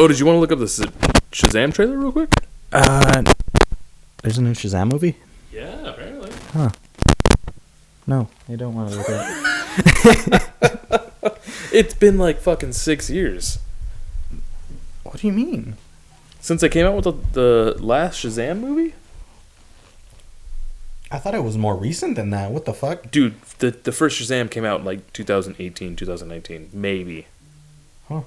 Oh, did you want to look up the Shazam trailer real quick? There's a new Shazam movie? Yeah, apparently. Huh. No, I don't want to look at it. It's been like fucking 6 years What do you mean? since they came out with the last Shazam movie. I thought it was more recent than that. What the fuck? Dude, the first Shazam came out in like 2018, 2019, maybe. Huh.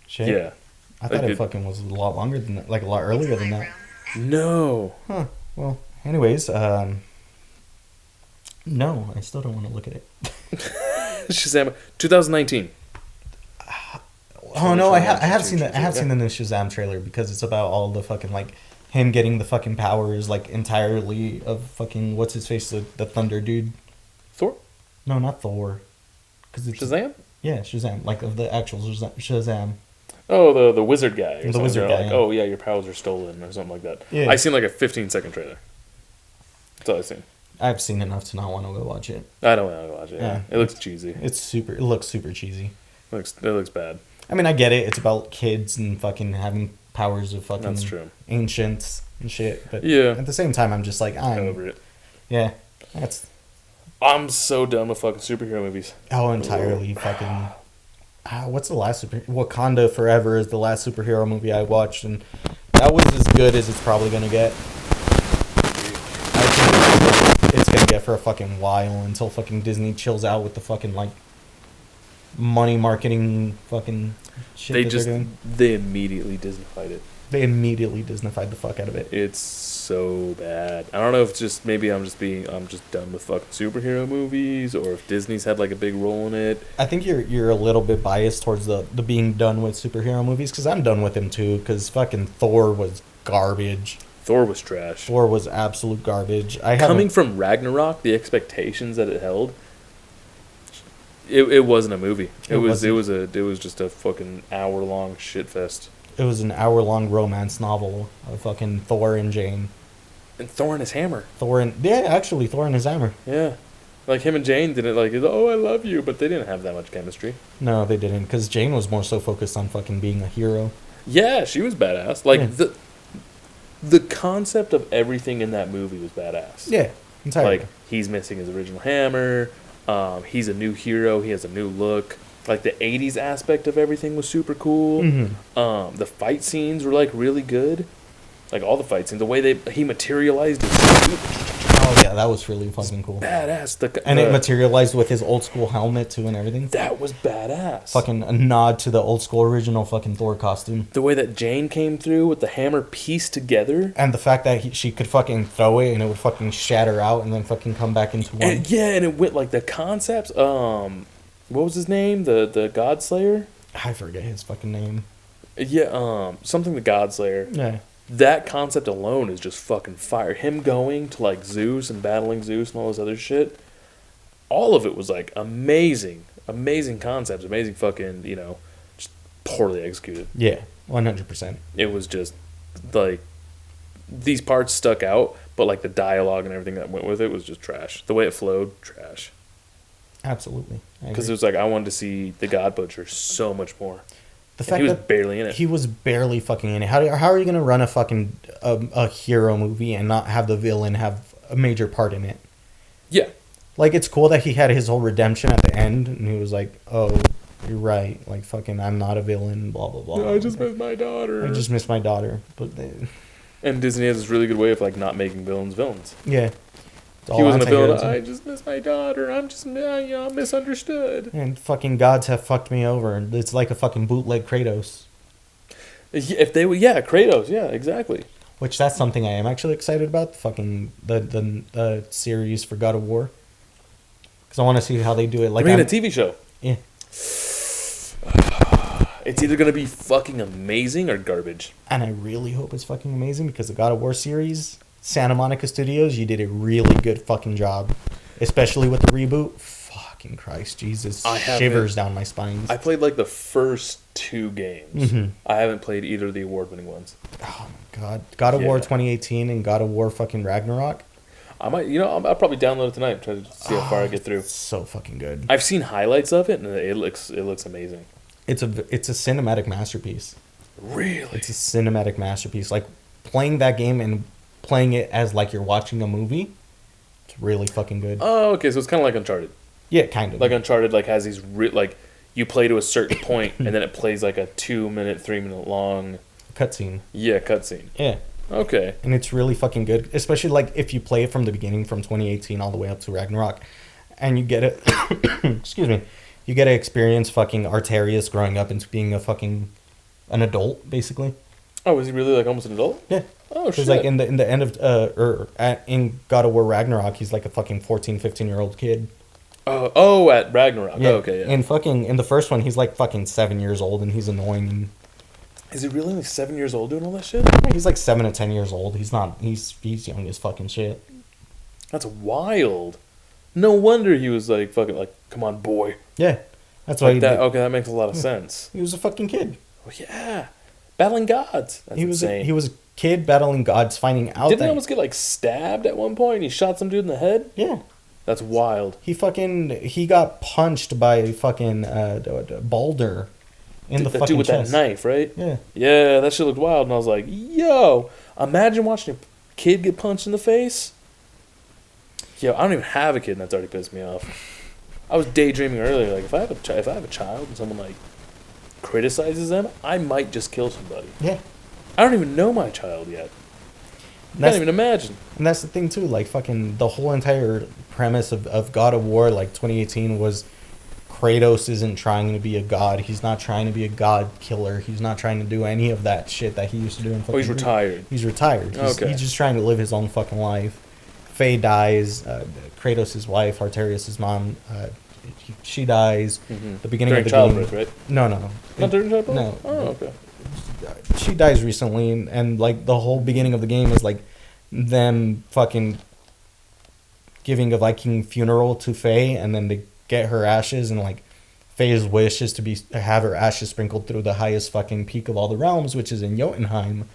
Shit. Yeah. I thought Like it fucking was a lot longer than that. Like a lot earlier than that. No. Huh. Well, anyways, no, I still don't want to look at it. Shazam 2019. Oh no, I have seen the new Shazam trailer because it's about all the fucking like him getting the fucking powers like entirely of fucking what's his face, the Thunder dude. Thor? No, not Thor. Cause it's Shazam? Yeah, Shazam, like of the actual Shazam. Oh, the wizard guy. Or The wizard guy, Like, yeah. oh yeah, your powers are stolen or something like that. Yeah. I seen like a 15-second trailer. That's all I seen. I've seen enough to not want to go watch it. I don't want to watch it. Yeah. It looks cheesy. It looks super cheesy. It looks bad. I mean, I get it. It's about kids and fucking having powers of fucking That's true. ancients and shit. But Yeah. at the same time, I'm just like, I'm over it. Yeah, that's I'm so done with fucking superhero movies. entirely fucking. What's the last Wakanda Forever is the last superhero movie I watched, and that was as good as it's probably gonna get. I think it's gonna get for a fucking while until fucking Disney chills out with the fucking like money marketing fucking shit they're doing. They immediately Disneyfied it. They immediately Disneyfied the fuck out of it. It's so bad. I don't know if it's just maybe I'm just done with fucking superhero movies, or if Disney's had like a big role in it. I think you're a little bit biased towards the being done with superhero movies, because I'm done with them too, because fucking Thor was garbage. Thor was trash. Thor was absolute garbage. Coming from Ragnarok, the expectations that it held, it wasn't a movie. It was just a fucking hour-long shit fest. It was an hour-long romance novel of fucking Thor and Jane. And Thor and his hammer. Thor and his hammer. Yeah. Like him and Jane didn't like, oh, I love you, but they didn't have that much chemistry. No, they didn't, because Jane was more so focused on fucking being a hero. Yeah, she was badass. Like Yeah. the concept of everything in that movie was badass. Yeah, entirely. Like he's missing his original hammer. He's a new hero. He has a new look. Like the 80s aspect of everything was super cool. Mm-hmm. The fight scenes were like really good. Like all the fight scenes, the way he materialized his suit, Oh yeah, that was really fucking cool. badass. And it materialized with his old school helmet too and everything. That was badass. Fucking a nod to the old school original fucking Thor costume. The way that Jane came through with the hammer pieced together. And the fact that she could fucking throw it and it would fucking shatter out and then fucking come back into one. And it went like the concepts. What was his name? The Godslayer? I forget his fucking name. Yeah, something the Godslayer. Yeah. That concept alone is just fucking fire. Him going to like Zeus and battling Zeus and all this other shit. All of it was like amazing. Amazing concepts. Amazing fucking, just poorly executed. Yeah, 100%. It was just like these parts stuck out, but like the dialogue and everything that went with it was just trash. The way it flowed, trash. Absolutely. Because it was like I wanted to see the God Butcher so much more. The fact he was that barely in it. he was barely fucking in it. How are you gonna run a fucking a hero movie and not have the villain have a major part in it? Yeah. Like, it's cool that he had his whole redemption at the end, and he was like, "Oh, you're right. Like, fucking, I'm not a villain." Blah blah blah. I just miss my daughter. I just miss my daughter. But and Disney has this really good way of like not making villains. Yeah. He wasn't a villain. I just miss my daughter. I'm just misunderstood. And fucking gods have fucked me over. It's like a fucking bootleg Kratos. If they were, Kratos, exactly. Which that's something I am actually excited about. The series for God of War. Because I want to see how they do it. Like, I mean, a TV show. Yeah. It's either gonna be fucking amazing or garbage. And I really hope it's fucking amazing, because the God of War series, Santa Monica Studios, you did a really good fucking job. Especially with the reboot. Fucking Christ, Jesus. Shivers down my spine. I played like the first 2 games. Mm-hmm. I haven't played either of the award-winning ones. Oh my god. God of War 2018 and God of War fucking Ragnarok. I might, I'll probably download it tonight and try to see how far I get through. It's so fucking good. I've seen highlights of it, and it looks amazing. It's a cinematic masterpiece. Really? It's a cinematic masterpiece. Like, playing that game and playing it as like you're watching a movie, it's really fucking good. Oh, okay. So it's kind of like Uncharted. Yeah, kind of. Like Uncharted, like has these like you play to a certain point, and then it plays like a 2-minute, 3-minute long cutscene. Yeah, cutscene. Yeah. Okay. And it's really fucking good, especially like if you play it from the beginning, from 2018 all the way up to Ragnarok, and you get it. Excuse me. You get to experience fucking Arterius growing up into being an adult, basically. Oh, is he really like almost an adult? Yeah. Oh shit. Because like in the end of in God of War Ragnarok, he's like a fucking 14, 15-year-old kid. Oh, at Ragnarok. Yeah. Oh, okay, yeah. And fucking in the first one, he's like fucking 7 years old, and he's annoying. And is he really like 7 years old doing all that shit? he's like 7 to 10 years old. He's not. He's young as fucking shit. That's wild. No wonder he was like fucking like, come on, boy. Yeah, that's why Like that. Okay, that makes a lot of sense. he was a fucking kid. Oh yeah, battling gods. That's He was insane. he was a kid battling gods, finding out Didn't that he almost get like stabbed at one point? And he shot some dude in the head. yeah. That's wild. He got punched by fucking Baldur in the That fucking dude with chest. that knife, right? Yeah. Yeah, that shit looked wild, and I was like, yo, imagine watching a kid get punched in the face. Yo, I don't even have a kid, and that's already pissed me off. I was daydreaming earlier, like if I have a child and someone like criticizes them, I might just kill somebody. Yeah. I don't even know my child yet. I That's, can't even imagine. and that's the thing too. Like fucking the whole entire premise of God of War, like 2018, was Kratos isn't trying to be a god. He's not trying to be a god killer. He's not trying to do any of that shit that he used to do in fucking. Oh, he's retired. He's retired. Okay. He's just trying to live his own fucking life. Faye dies. Kratos' wife, Arterius' mom, she dies. Mm-hmm. The beginning During of the childbirth, game. right? No. Not during childbirth? No. Oh, okay. She dies recently, and like the whole beginning of the game is like them fucking giving a Viking funeral to Faye, and then they get her ashes, and like Faye's wish is to have her ashes sprinkled through the highest fucking peak of all the realms, which is in Jotunheim,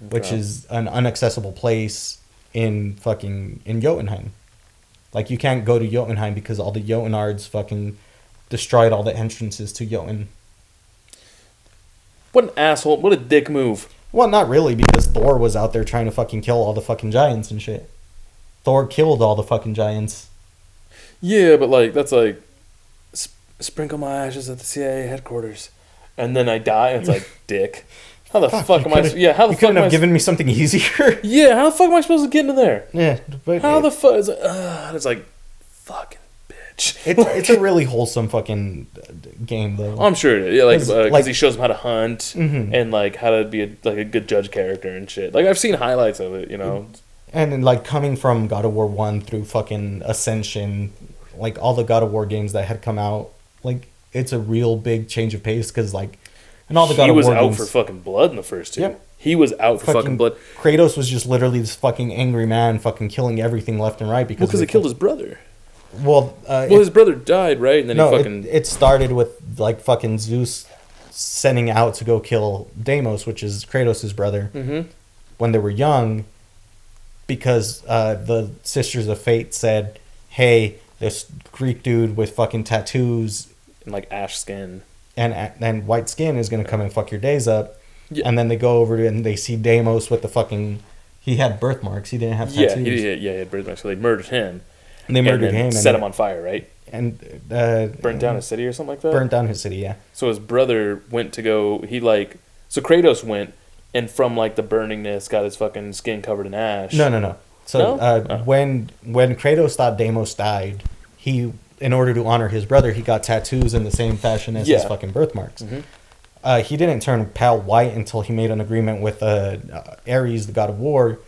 which Okay. is an inaccessible place in Jotunheim. Like you can't go to Jotunheim because all the Jotunards fucking destroyed all the entrances to Jotun. What an asshole. What a dick move. Well, not really, because Thor was out there trying to fucking kill all the fucking giants and shit. Thor killed all the fucking giants. Yeah, but like, that's like, sprinkle my ashes at the CIA headquarters. And then I die, and it's like, dick. How the fuck am I? Yeah, how the You fuck couldn't am I? have given me something easier. Yeah, how the fuck am I supposed to get into there? Yeah, but How the fuck? It's like, it's like, fucking bitch. it's a really wholesome fucking game, though. I'm sure it is. Yeah, like, 'Cause, because like- he shows him how to hunt Mhm. and like how to be a good judge character and shit. Like I've seen highlights of it, you know. And then, like, coming from God of War 1 through fucking Ascension, like, all the God of War games that had come out, like, it's a real big change of pace, because, like, and all the God He of was War out games, for fucking blood in the first two. Yep. He was out for fucking blood. Kratos was just literally this fucking angry man fucking killing everything left and right because Because he killed his brother. Well, His brother died, right? And then he fucking. it started with like fucking Zeus sending out to go kill Deimos, which is Kratos' brother, Mhm. when they were young, because the Sisters of Fate said, "Hey, this Greek dude with fucking tattoos And like ash skin. and white skin is gonna come and fuck your days up." Yeah. And then they go over to and they see Deimos with the fucking. He had birthmarks. He didn't have Yeah, tattoos. he had birthmarks. So they murdered him. And they murdered and then him. set him on fire, right? And Burnt down his city or something like that. Burnt down his city. Yeah. So his brother went to go. So Kratos went, and from like the burningness, got his fucking skin covered in ash. No. So No? Oh. when Kratos thought Deimos died, he, in order to honor his brother, he got tattoos in the same fashion as his Yeah. fucking birthmarks. Mhm. He didn't turn pale white until he made an agreement with Ares, the god of war,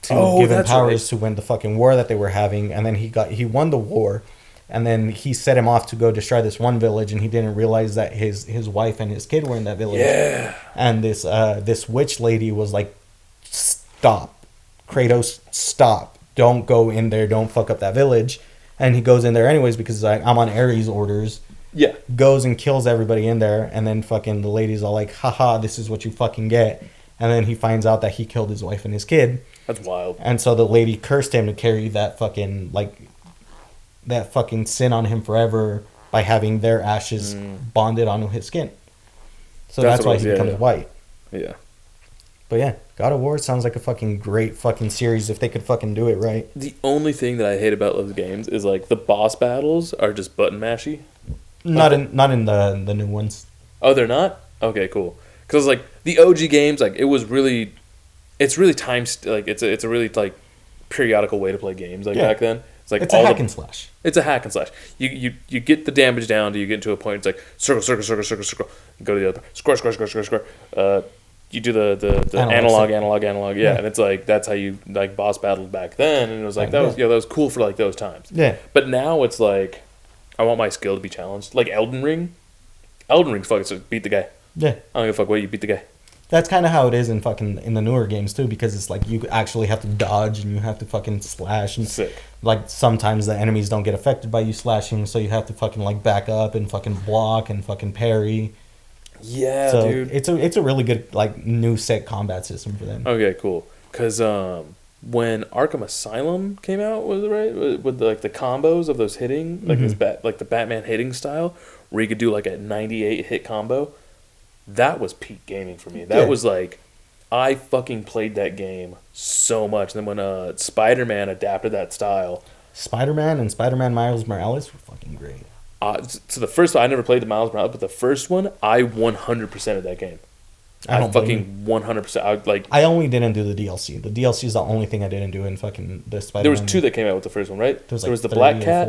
to give him that's powers right. to win the fucking war that they were having. And then he won the war, and then he set him off to go destroy this one village, and he didn't realize that his wife and his kid were in that village. Yeah. And this witch lady was like, "Stop, Kratos, stop! Don't go in there. Don't fuck up that village." And he goes in there anyways because like, I'm on Ares' orders. Yeah. Goes and kills everybody in there, and then fucking the lady's all like, "Haha, this is what you fucking get." And then he finds out that he killed his wife and his kid, That's wild. and so the lady cursed him to carry that fucking sin on him forever by having their ashes bonded onto his skin. So that's what why it was, he yeah, becomes yeah. white. Yeah. But yeah, God of War sounds like a fucking great fucking series if they could fucking do it right. The only thing that I hate about those games is like the boss battles are just button mashy. Not in the new ones. Oh, they're not? Okay, cool. Because like the OG games, like it's really it's a really like periodical way to play games. Like back then, it's like it's a hack and slash. It's a hack and slash. You get the damage down till you get to a point. It's like circle, circle, circle, circle, circle. You go to the other square, square, square, square, square. You do the analog. Yeah, and it's like that's how you like boss battled back then. And it was like that was cool for like those times. Yeah. But now it's like I want my skill to be challenged. Like Elden Ring. Elden Ring's fucking so beat the guy. Yeah. I don't give a fuck what you beat the guy. That's kind of how it is in the newer games too, because it's like you actually have to dodge and you have to fucking slash and Sick. Like sometimes the enemies don't get affected by you slashing, so you have to fucking like back up and fucking block and fucking parry. Yeah, so dude. It's a really good like new set combat system for them. Okay, cool. Because when Arkham Asylum came out, was it right with like the combos of those hitting like like the Batman hitting style, where you could do like a 98 hit combo. That was peak gaming for me. That was like, I fucking played that game so much. And then when Spider-Man adapted that style, Spider-Man and Spider-Man Miles Morales were fucking great. So the first one, I never played the Miles Morales, but the first one, I 100%ed that game. I fucking 100%. I only didn't do the DLC. The DLC is the only thing I didn't do in fucking the Spider-Man. There was 2 that came out with the first one, right? There was the Black Cat.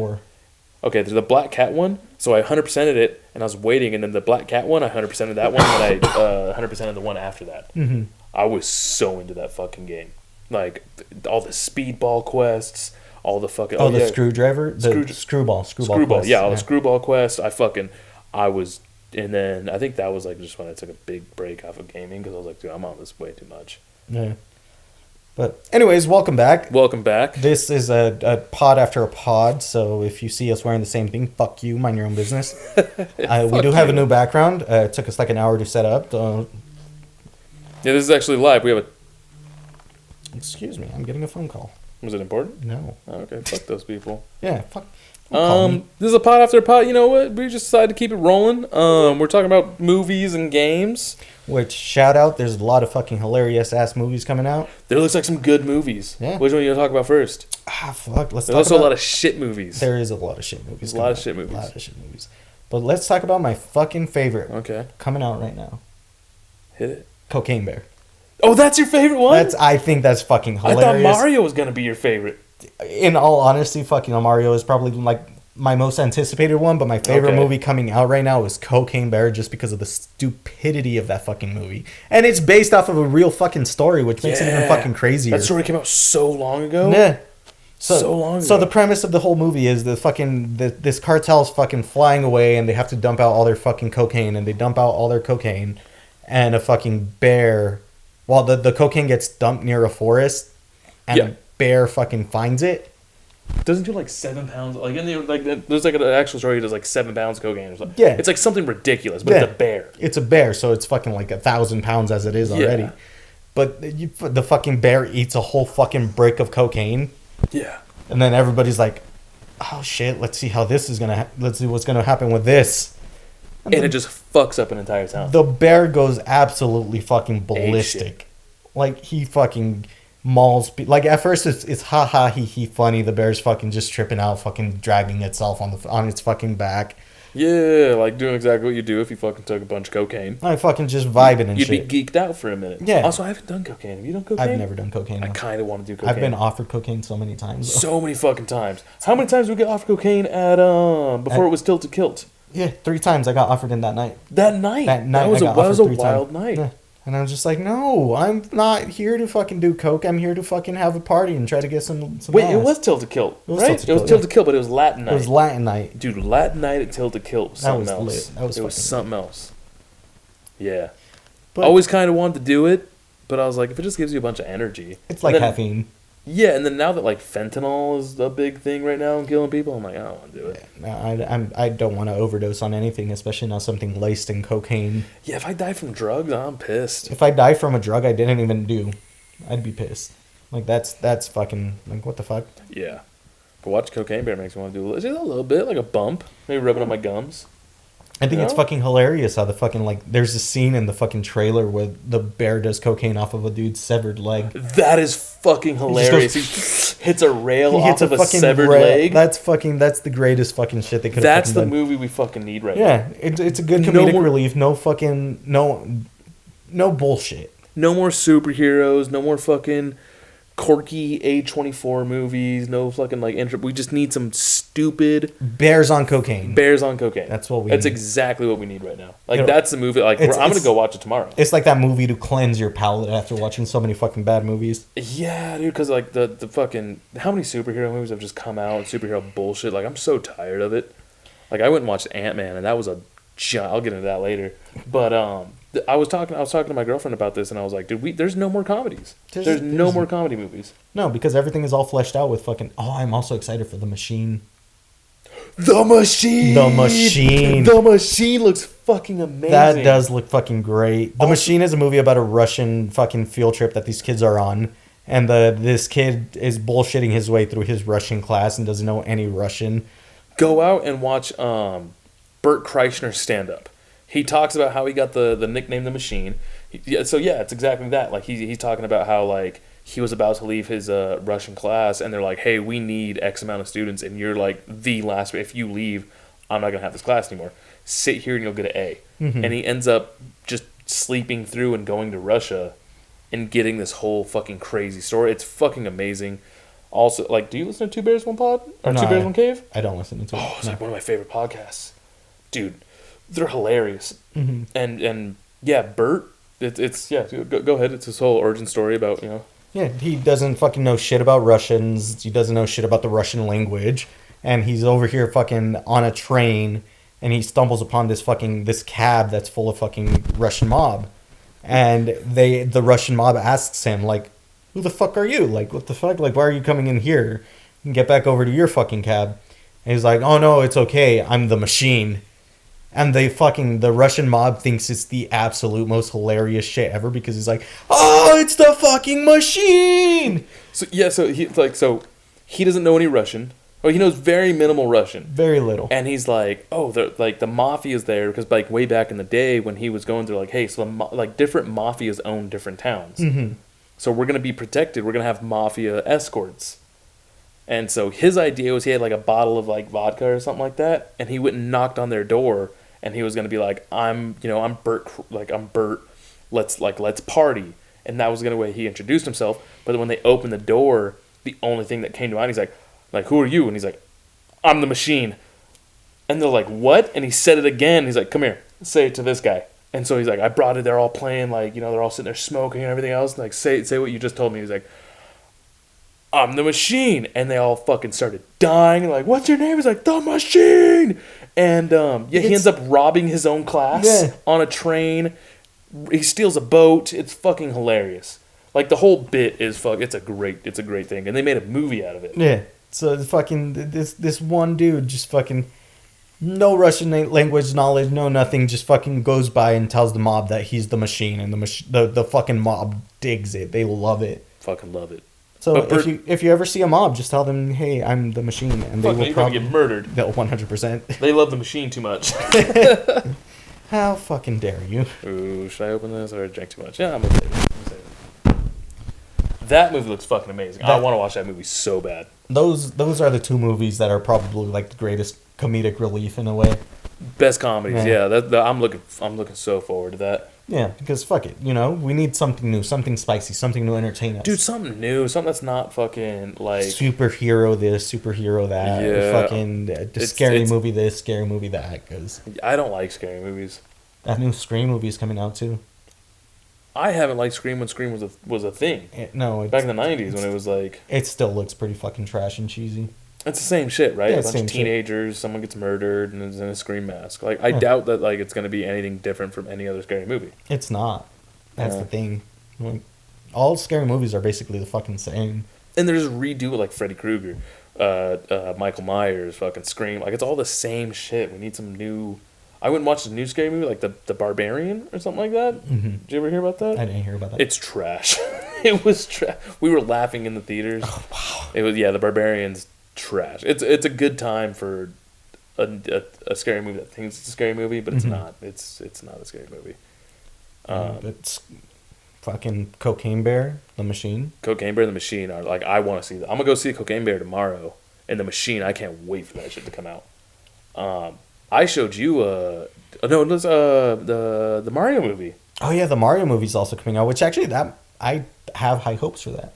Okay, there's the Black Cat one. So I 100%ed it, and I was waiting, and then the Black Cat one, I 100%ed that one, and I 100%ed the one after that. Mm-hmm. I was so into that fucking game. Like, all the speedball quests, all the fucking... the screwdriver? Screwball. Quest, yeah, all the screwball quests. I was... And then I think that was like just when I took a big break off of gaming, because I was like, dude, I'm on this way too much. Yeah. But anyways, welcome back. Welcome back. This is a pod after a pod, so if you see us wearing the same thing, fuck you, mind your own business. We do have a new background. It took us like an hour to set up. Yeah, this is actually live. We have a... Excuse me, I'm getting a phone call. Was it important? No. Oh, okay, fuck those people. Yeah, fuck. This is a pod after a pod. You know what? We just decided to keep it rolling. We're talking about movies and games. Which, shout out, there's a lot of fucking hilarious ass movies coming out. There looks like some good movies. Yeah. Which one are you going to talk about first? Fuck. There's also a lot of shit movies. There is a lot of shit movies. A lot of shit movies. But let's talk about my fucking favorite. Okay. Coming out right now. Hit it. Cocaine Bear. Oh, that's your favorite one? I think that's fucking hilarious. I thought Mario was going to be your favorite. In all honesty, fucking Mario is probably like my most anticipated one, but my favorite movie coming out right now is Cocaine Bear, just because of the stupidity of that fucking movie. And it's based off of a real fucking story, which makes it even fucking crazier. That story came out so long ago. Yeah. So long ago. So the premise of the whole movie is this cartel's fucking flying away, and they have to dump out all their fucking cocaine, and they dump out all their cocaine, and a fucking bear... Well, the cocaine gets dumped near a forest, and a bear fucking finds it. Doesn't do like 7 pounds. Like in the there's like an actual story. He does like 7 pounds of cocaine or something. Yeah, it's like something ridiculous, but it's a bear. It's a bear, so it's fucking like 1,000 pounds as it is already. But the fucking bear eats a whole fucking brick of cocaine. Yeah, and then everybody's like, "Oh shit, let's see how this is gonna. Let's see what's gonna happen with this." And it just fucks up an entire town. The bear goes absolutely fucking ballistic. Like, he fucking mauls... Like, at first, it's ha-ha, he funny. The bear's fucking just tripping out, fucking dragging itself on its fucking back. Yeah, like doing exactly what you do if you fucking took a bunch of cocaine. I fucking just vibing and You'd shit. You'd be geeked out for a minute. Yeah. Also, I haven't done cocaine. Have you done cocaine? I've never done cocaine. I kind of want to do cocaine. I've been offered cocaine so many times. So many fucking times. How many times did we get offered cocaine at before it was Tilted Kilt? Yeah, 3 times I got offered in that night. That night that was a wild night. Yeah. And I was just like, no, I'm not here to fucking do coke. I'm here to fucking have a party and try to get some Wait, ass. It was Tilted Kilt, right? It was Tilted Kilt, but it was Latin night. It was Latin night. Dude, Latin night at Tilted Kilt was something else. That was something else. Yeah. But I always kind of wanted to do it, but I was like, if it just gives you a bunch of energy. It's like caffeine. Yeah, and then now that like fentanyl is a big thing right now and killing people, I'm like, I don't want to do it. No, I don't want to overdose on anything, especially not something laced in cocaine. Yeah, if I die from drugs, I'm pissed. If I die from a drug I didn't even do, I'd be pissed. Like, that's fucking, like, what the fuck? Yeah. But watch Cocaine Bear makes me want to do just a little bit, like a bump. Maybe rub it on my gums. I think You it's know? fucking hilarious how the fucking, like, there's a scene in the fucking trailer where the bear does cocaine off of a dude's severed leg. That is fucking hilarious. He hits a rail He off hits of a fucking severed rail. leg. That's the greatest fucking shit they could have That's fucking the done. movie we fucking need right now. Yeah, it's a good No comedic more- relief. No fucking, no bullshit. No more superheroes. No more fucking quirky A24 movies. No fucking like intro. We just need some stupid Bears on cocaine. bears on cocaine. That's what we That's need. exactly what we need right now. Like You know, that's the movie. Like it's- I'm gonna it's- go watch it tomorrow. It's like that movie to cleanse your palate after watching so many fucking bad movies. Yeah, dude. Because like the fucking how many superhero movies have just come out and superhero bullshit. Like I'm so tired of it. Like I went and watched Ant-Man and that was I'll get into that later. But I was talking to my girlfriend about this and I was like, dude, there's no more comedies. There's no more comedy movies. No, because everything is all fleshed out with fucking. Oh, I'm also excited for The Machine. The Machine. The Machine. The Machine looks fucking amazing. That does look fucking great. The Also- Machine is a movie about a Russian fucking field trip that these kids are on, and this kid is bullshitting his way through his Russian class and doesn't know any Russian. Go out and watch Bert Kreischer's stand up. He talks about how he got the nickname The Machine. So it's exactly that. Like he's talking about how like he was about to leave his Russian class and they're like, hey, we need X amount of students and you're like the last. If you leave, I'm not gonna have this class anymore. Sit here and you'll get an A. Mhm. And he ends up just sleeping through and going to Russia and getting this whole fucking crazy story. It's fucking amazing. Also, like, do you listen to Two Bears One Pod or No, Two Bears One Cave? I don't listen to it. Oh, it's No. like one of my favorite podcasts, dude. They're hilarious, Mhm. and yeah, Bert. It's yeah. Go ahead. It's his whole origin story about Yeah, he doesn't fucking know shit about Russians. He doesn't know shit about the Russian language. And he's over here fucking on a train and he stumbles upon this cab that's full of fucking Russian mob. And the Russian mob asks him, like, who the fuck are you? Like, what the fuck? Like, why are you coming in here? And get back over to your fucking cab. And he's like, oh no, it's okay. I'm the Machine. And the Russian mob thinks it's the absolute most hilarious shit ever because he's like, oh, it's the fucking Machine! so he doesn't know any Russian. Well, he knows very minimal Russian. Very little. And he's like, oh, the mafia's there because like way back in the day when he was going through like, hey, so like different mafias own different towns. Mhm. So we're gonna be protected. We're gonna have mafia escorts. And so his idea was he had like a bottle of like vodka or something like that, and he went and knocked on their door, and he was gonna be like, I'm Bert, let's party, and that was gonna way he introduced himself. But when they opened the door, the only thing that came to mind, he's like who are you? And he's like, I'm the Machine. And they're like, what? And he said it again. He's like, come here, say it to this guy. And so he's like, I brought it. They're all playing like they're all sitting there smoking and everything else. Like say what you just told me. He's like, I'm the Machine. And they all fucking started dying. And like, what's your name? He's like, the Machine. And he ends up robbing his own class on a train. He steals a boat. It's fucking hilarious. Like the whole bit is it's a great thing. And they made a movie out of it. Yeah. So fucking this one dude just fucking no Russian language knowledge, no nothing, just fucking goes by and tells the mob that he's the Machine, and the fucking mob digs it. They love it. Fucking love it. So But if you ever see a mob, just tell them, hey, I'm the Machine, and they Fuck, will you're gonna probably get murdered. They'll 100%. They love the Machine too much. How fucking dare you? Ooh, should I open this or drink too much? Yeah, I'm gonna save it. That movie looks fucking amazing. I want to watch that movie so bad. Those are the two movies that are probably like the greatest comedic relief in a way. Best comedies, Yeah. I'm looking so forward to that. Yeah, because fuck it, we need something new, something spicy, something to entertain us. Dude, something new, something that's not fucking like Superhero this, superhero that, Yeah. fucking It's- scary it's- movie this, scary movie that, because I don't like scary movies. that new Scream movie is coming out too. I haven't liked Scream when Scream was a thing. No, Back in the 90s when it was like it still looks pretty fucking trash and cheesy. it's the same shit, right? Yeah, A bunch same of shit. teenagers, someone gets murdered and is in a Scream mask. Like I Yeah. doubt that like it's gonna be anything different from any other scary movie. It's not. That's Yeah. the thing. Like, all scary movies are basically the fucking same. And they just redo it like Freddy Krueger, Michael Myers, fucking Scream. Like it's all the same shit. We need some new. I went and watched a new scary movie like the Barbarian or something like that. Mm-hmm. Did you ever hear about that? I didn't hear about that. It's trash. It was trash. We were laughing in the theaters. Oh, wow. It was the Barbarian's trash. It's a good time for a scary movie that thinks it's a scary movie, but it's not. It's not a scary movie. It's fucking Cocaine Bear, The Machine. Cocaine Bear and The Machine are like, I want to see that. I'm gonna go see Cocaine Bear tomorrow, and The Machine. I can't wait for that shit to come out. I showed you no, it was the Mario movie. Oh yeah, the Mario movie's also coming out, which actually that I have high hopes for that.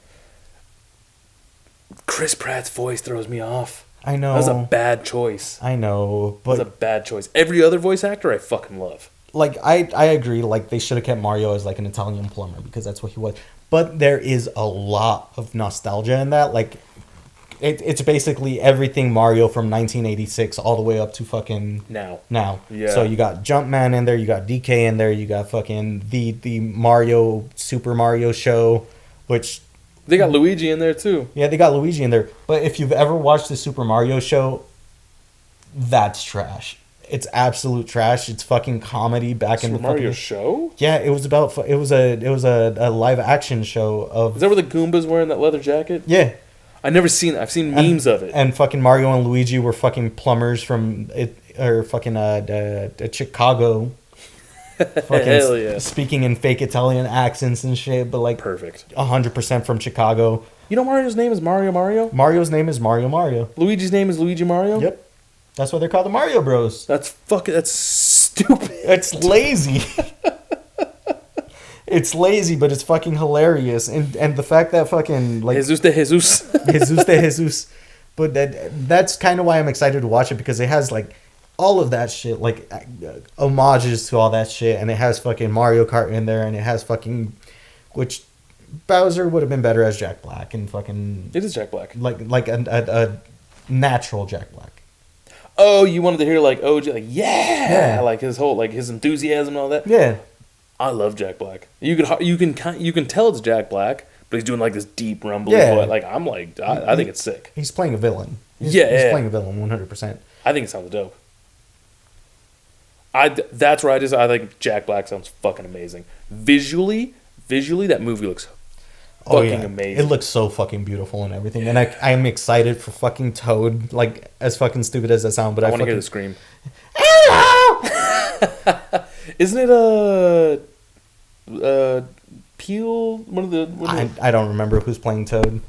Chris Pratt's voice throws me off. I know. That was a bad choice. I know, That was a but bad choice. Every other voice actor I fucking love. like I agree, like they should have kept Mario as like an Italian plumber because that's what he was. But there is a lot of nostalgia in that. Like it's basically everything Mario from 1986 all the way up to fucking Now. Yeah. So you got Jumpman in there, you got DK in there, you got fucking the Mario Super Mario show, which They got Luigi in there too. yeah, they got Luigi in there. But if you've ever watched the Super Mario show, that's trash. It's absolute trash. It's fucking comedy back in Super the Mario fucking show? yeah. It was about it was a live action show of Is that where the Goomba's wearing that leather jacket? yeah. I've never seen it. I've seen memes of it. And fucking Mario and Luigi were fucking plumbers from it or fucking Chicago. Fucking Hell yeah. speaking in fake Italian accents and shit, but like Perfect. 100% from Chicago. You know Mario's name is Mario Mario? Mario's name is Mario. Luigi's name is Luigi Mario? Yep. That's why they're called the Mario Bros. That's stupid. It's lazy. It's lazy, but it's fucking hilarious. And the fact that fucking like Jesus de Jesus. Jesus de Jesus. But that's kind of why I'm excited to watch it because it has like all of that shit, like homages to all that shit, and it has fucking Mario Kart in there, and it has fucking, which Bowser would have been better as Jack Black and fucking It is Jack Black. like a natural Jack Black. Oh, you wanted to hear like OG, like yeah, Yeah. like his whole like his enthusiasm and all that. Yeah, I love Jack Black. You can tell it's Jack Black, but he's doing like this deep rumbling Yeah. voice. Like I think it's sick. he's playing a villain. He's playing a villain 100%. I think it sounds dope. That's where I think Jack Black sounds fucking amazing. Visually, that movie looks fucking amazing. It looks so fucking beautiful and everything. And I'm excited for fucking Toad. Like, as fucking stupid as that sounds, but I I want to fucking hear the scream. Hello! Isn't it Peel? One of the I don't remember who's playing Toad.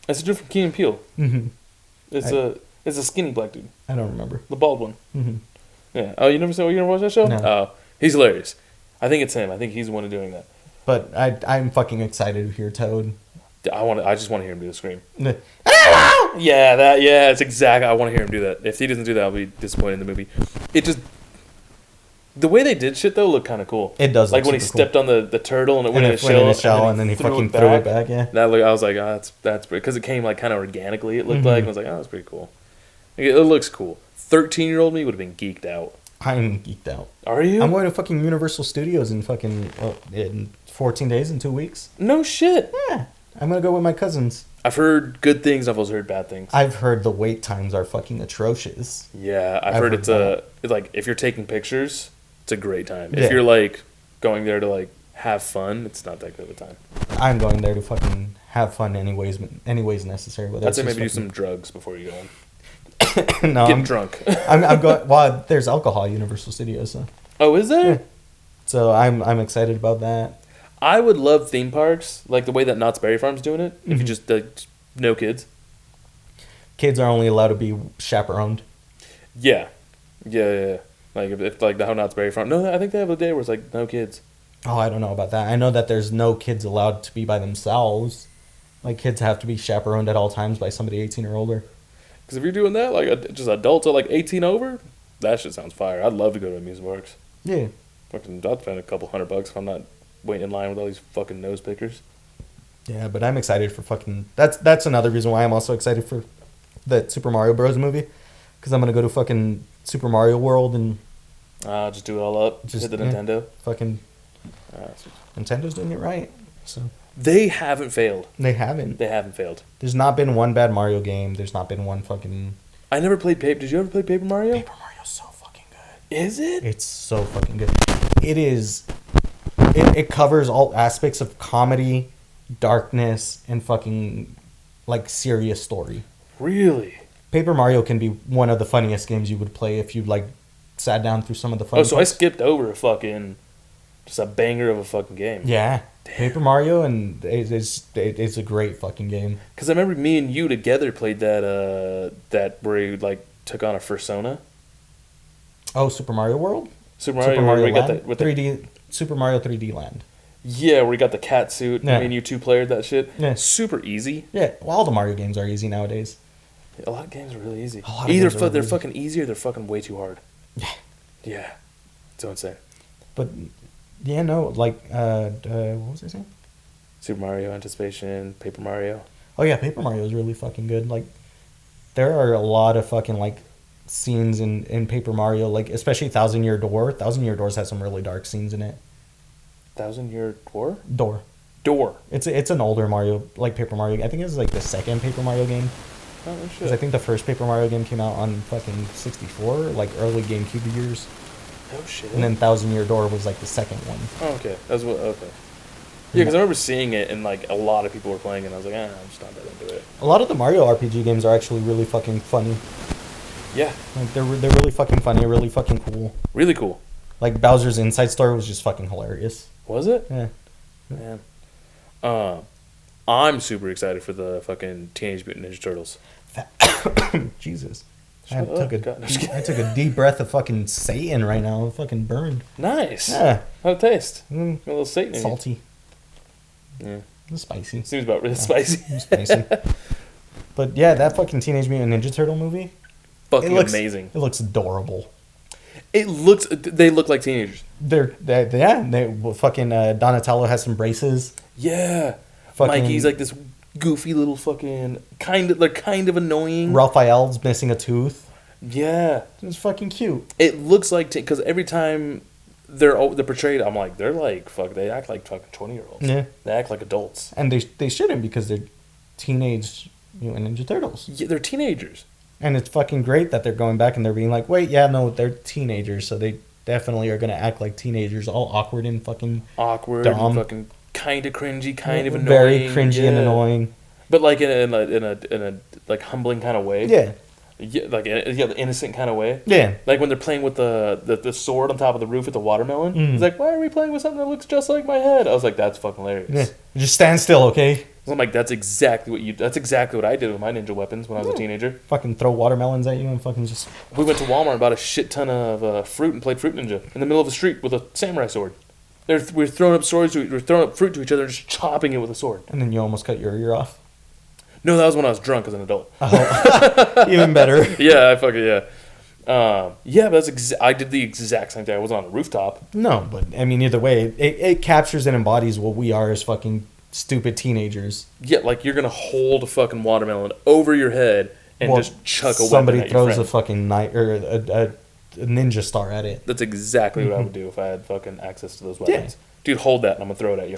it's a dude from Key and Peele. Mm-hmm. It's a skinny black dude, I don't remember. the bald one. Mm-hmm. Yeah. Oh, you never watched that show? No. Oh, he's hilarious. I think it's him. I think he's the one doing that. But I'm fucking excited to hear Toad. I just want to hear him do the scream. Hello! Yeah, it's exactly. I want to hear him do that. If he doesn't do that, I'll be disappointed in the movie. It just the way they did shit though looked kind of cool. It does. Like look when he super cool. stepped on the turtle and it And went in a shell, and then he fucking threw it back. Yeah. That I was like, that's because it came like kind of organically. It looked Mm-hmm. like, and I was like, oh, that's pretty cool. Like, it looks cool. 13-year-old me would have been geeked out. I'm geeked out. Are you? I'm going to fucking Universal Studios in fucking in 14 days, in 2 weeks. No shit. Yeah. I'm going to go with my cousins. I've heard good things. I've also heard bad things. I've heard the wait times are fucking atrocious. Yeah, I've heard it's like if you're taking pictures, it's a great time. Yeah. If you're like going there to like have fun, it's not that good of a time. I'm going there to fucking have fun anyways necessary. Whether I'd it's say just maybe do fucking- some drugs before you go in. no, Get drunk. I'm going. Well, there's alcohol at Universal Studios, Oh, is there? Yeah. So I'm excited about that. I would love theme parks like the way that Knott's Berry Farm's doing it. If you just no kids. Kids are only allowed to be chaperoned. Yeah. Like if like the how Knott's Berry Farm. No, I think they have a day where it's like no kids. Oh, I don't know about that. I know that there's no kids allowed to be by themselves. Like kids have to be chaperoned at all times by somebody 18 or older. Because if you're doing that, like just adults are like 18 over, that shit sounds fire. I'd love to go to amusement parks. Yeah. Fucking, I'd spend a couple $100 if I'm not waiting in line with all these fucking nose pickers. Yeah, but I'm excited for fucking. That's another reason why I'm also excited for that Super Mario Bros. Movie, because I'm gonna go to fucking Super Mario World and Just do it all up. Just hit the yeah. Nintendo. fucking Nintendo's doing it right. So They haven't failed. they haven't. They haven't failed. There's not been one bad Mario game. There's not been one fucking. I never played Paper. Did you ever play Paper Mario? Paper Mario's so fucking good. Is it? It's so fucking good. It is. It covers all aspects of comedy, darkness, and fucking like serious story. Really? Paper Mario can be one of the funniest games you would play if you like sat down through some of the fun. Oh, so I skipped over just a banger of a fucking game. Yeah, damn. Paper Mario, and it's a great fucking game. Because I remember me and you together played that where you like took on a fursona. Oh, Super Mario World. Super Mario Land? we got the 3D Super Mario 3D Land. Yeah, where you got the cat suit. Yeah. Me and you two played that shit. Yeah. Super easy. Yeah, well, all the Mario games are easy nowadays. A lot of games are really easy. A lot of Either games are really they're easy. fucking easy or they're fucking way too hard. Yeah. Yeah. So insane. But yeah, no, like what was I saying? Super Mario Anticipation, Paper Mario. Oh yeah, Paper Mario is really fucking good. Like, there are a lot of fucking like scenes in Paper Mario, like especially Thousand Year Door. Thousand Year Doors has some really dark scenes in it. 1,000 Year Door? Door. It's an older Mario, like Paper Mario. I think it's like the second Paper Mario game. Oh, no Because I shit. think the first Paper Mario game came out on fucking 64, like early GameCube years. Oh, shit. And then Thousand Year Door was like the second one. Oh, okay. That's what. Okay. Yeah, because I remember seeing it and like a lot of people were playing it and I was like, I'm just not that into it. A lot of the Mario RPG games are actually really fucking funny. Yeah. Like they're really fucking funny, really fucking cool. Really cool. Like Bowser's Inside Story was just fucking hilarious. Was it? Yeah. Man. I'm super excited for the fucking Teenage Mutant Ninja Turtles. Jesus. Shut up. God, I'm just kidding. I took a deep breath of fucking Satan right now. I'm fucking burned. Nice. Yeah. How'd it taste? Mm, A little Satan in you. salty. Yeah. It's spicy. Seems about really spicy. It's spicy. But yeah, that fucking Teenage Mutant Ninja Turtle movie. Fucking It looks amazing. It looks adorable. They look like teenagers. They fucking Donatello has some braces. Yeah. Fucking Mikey's like this goofy little fucking they're kind of annoying. Raphael's missing a tooth. Yeah. It's fucking cute. It looks like because every time they're portrayed, I'm like they're like they act like fucking 20-year-olds. Yeah. They act like adults. And they shouldn't, because they're teenage Mutant Ninja Turtles. Yeah, they're teenagers. And it's fucking great that they're going back and they're being like, wait, yeah, no, they're teenagers, so they definitely are gonna act like teenagers, all awkward and fucking Awkward, dumb. and fucking kind of cringy, kind of annoying. very cringy and yeah. annoying. But like in a like humbling kind of way. Yeah, The innocent kind of way. yeah. Like when they're playing with the sword on top of the roof with the watermelon. Mhm. He's like, why are we playing with something that looks just like my head? I was like, that's fucking hilarious. Yeah. Just stand still, okay? I'm like, that's exactly what I did with my ninja weapons when I was a teenager. Fucking throw watermelons at you and fucking just. We went to Walmart and bought a shit ton of fruit and played Fruit Ninja in the middle of the street with a samurai sword. We were throwing up fruit to each other and just chopping it with a sword. And then you almost cut your ear off. No, that was when I was drunk as an adult. Oh. Even better. Yeah, I fucking yeah. Yeah, but I did the exact same thing. I was on a rooftop. No, but I mean, either way, it captures and embodies what we are as fucking stupid teenagers. Yeah, like you're gonna hold a fucking watermelon over your head and Well, just chuck a weapon somebody at your throws friend. a fucking knight or a ninja star at it. That's exactly what I would do if I had fucking access to those weapons. Dude, hold that and I'm gonna throw it at you.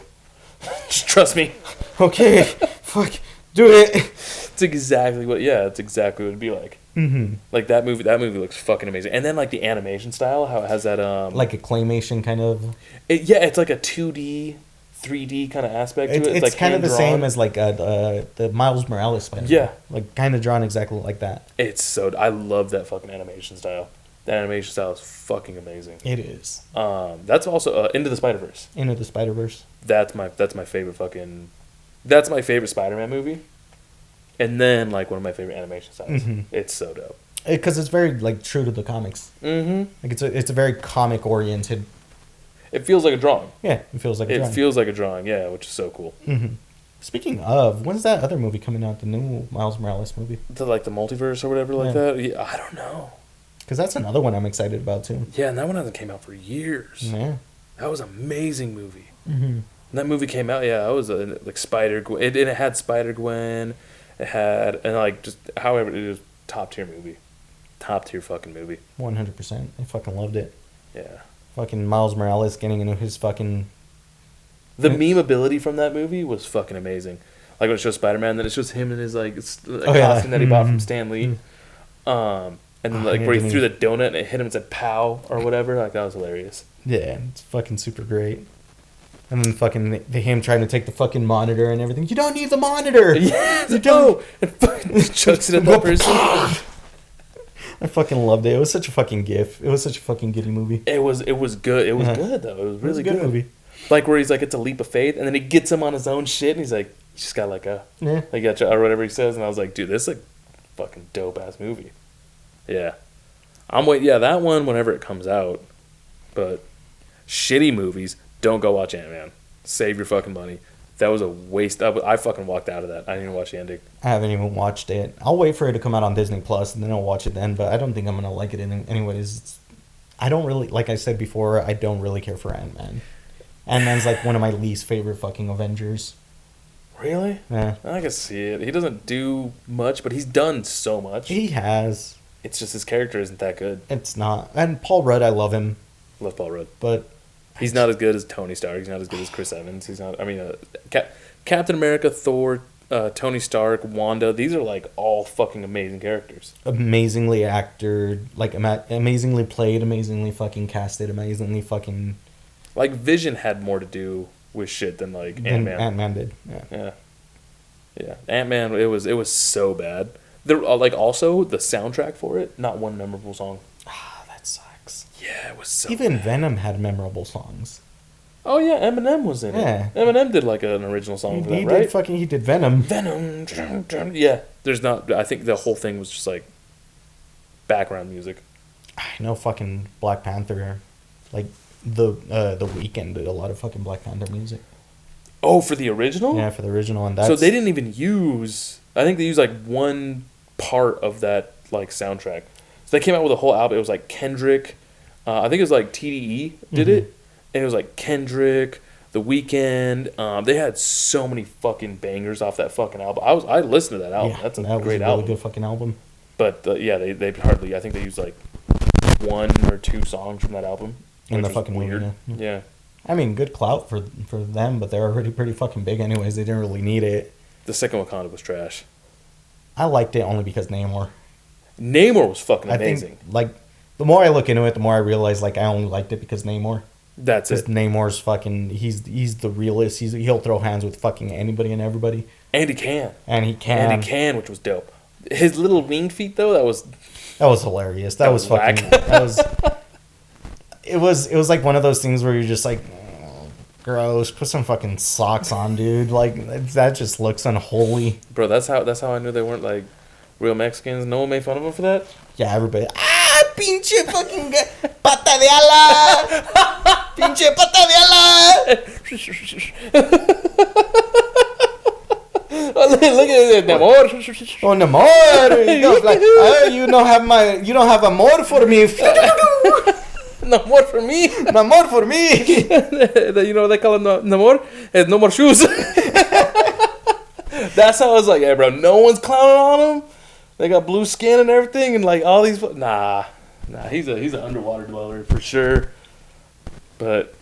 Just trust me. Okay, fuck, do it. It's exactly what it'd be like. Mm-hmm. Like that movie looks fucking amazing. And then like the animation style, how it has that Like a claymation kind of. it's like a 2D, 3D kind of aspect to it. It's like kind of the hand-drawn. same as like the Miles Morales Spider-Man. Yeah. Like kind of drawn exactly like that. I love that fucking animation style. That animation style is fucking amazing. It is. That's also Into the Spider-Verse. Into the Spider-Verse. That's my favorite fucking. That's my favorite Spider-Man movie. And then like one of my favorite animation styles. Mhm. It's so dope. Because it's very like true to the comics. Mm-hmm. Like it's a very comic oriented. It feels like a drawing. Yeah, it feels like a It drawing. feels like a drawing, yeah, which is so cool. Mm-hmm. Speaking of, when's that other movie coming out? The new Miles Morales movie? The multiverse or whatever like Yeah. that. Yeah, I don't know. Because that's another one I'm excited about too. Yeah, and that one hasn't came out for years. Yeah. That was an amazing movie. Mm-hmm. When that movie came out, yeah, I was like Spider-Gwen. It had Spider-Gwen. It had, and like just, however, it was top tier movie. Top tier fucking movie. 100%. I fucking loved it. Yeah. Fucking Miles Morales getting into his fucking. The meme ability from that movie was fucking amazing. Like when it shows Spider-Man, then it's just him and his costume yeah. that he bought from Mhm. Stan Lee. And then Oh, like yeah, where he didn't threw the donut and it hit him and said "pow" or whatever. Like that was hilarious. Yeah, it's fucking super great. And then fucking him trying to take the fucking monitor and everything. You don't need the monitor. Yeah, You don't. and fucking chucks it at that person. I fucking loved it. It was such a fucking gif. It was such a fucking giddy movie. It was good. It was Uh-huh. good though. It was It was really a good good. movie. Like where he's like, it's a leap of faith, and then he gets him on his own shit, and he's like, you just got like a Yeah. like gotcha, or whatever he says, and I was like, dude, this is a fucking dope ass movie. Yeah, I'm waiting. Yeah, that one whenever it comes out. But shitty movies, don't go watch Ant-Man. Save your fucking money. That was a waste. I fucking walked out of that. I didn't even watch the ending. I haven't even watched it. I'll wait for it to come out on Disney Plus and then I'll watch it then. But I don't think I'm gonna like it anyways. I don't really, like I said before, I don't really care for Ant-Man. Ant-Man's like one of my least favorite fucking Avengers. Really? Yeah, I can see it. He doesn't do much, but he's done so much. he has. It's just his character isn't that good. It's not. And Paul Rudd, I love him, Love Paul Rudd. but He's not as good as Tony Stark. He's not as good as Chris Evans. He's not. I mean, Captain America, Thor, Tony Stark, Wanda. These are like all fucking amazing characters. amazingly acted, like amazingly played, amazingly fucking casted, amazingly fucking Like Vision had more to do with shit than like than Ant-Man. Ant-Man did. Yeah. Yeah, yeah. Ant-Man. It was so bad. There like also the soundtrack for it. Not one memorable song. Ah, that sucks. Yeah, it was so. Even bad. Venom had memorable songs. Oh yeah, Eminem was in Yeah. it. Eminem did like an original song for that, right? He did Venom. Venom. Yeah. There's not. I think the whole thing was just like background music. I know fucking Black Panther, like the Weeknd did a lot of fucking Black Panther music. Oh, for the original? Yeah, for the original, and that's So they didn't even use. I think they used like one part of that like soundtrack. So they came out with a whole album. It was like Kendrick. I think it was like TDE did Mhm. it, and it was like Kendrick, The Weeknd. They had so many fucking bangers off that fucking album. I listened to that album. Yeah, That's a that was great a album. really good fucking album. But yeah, they hardly. I think they used like one or two songs from that album. In which the was fucking movie, weird. yeah. Yeah. I mean, good clout for them, but they're already pretty fucking big anyways. They didn't really need it. The second Wakanda was trash. I liked it only because Namor. Namor was fucking I amazing. think, like, the more I look into it, the more I realize, like, I only liked it because Namor. That's Because it. Namor's fucking, he's the realist. He'll throw hands with fucking anybody and everybody. And he can. And he can. And he can, which was dope. His little winged feet, though, that was. That was hilarious. That was was fucking. whack. That was. It was like one of those things where you're just like, "Oh, gross. Put some fucking socks on, dude. Like that just looks unholy. Bro, that's how I knew they weren't like real Mexicans. No one made fun of them for that. Yeah, everybody. Ah, pinche fucking pata de ala. Pinche pata de ala. Look at it, Namor. Oh, amor. You know, like, you don't have amor for me. Namor for me. Amor for me. You know what they call it Namor? It's no more shoes. That's how I was like, hey, bro, no one's clowning on him. They got blue skin and everything, and like all these. Nah, he's an underwater dweller for sure. But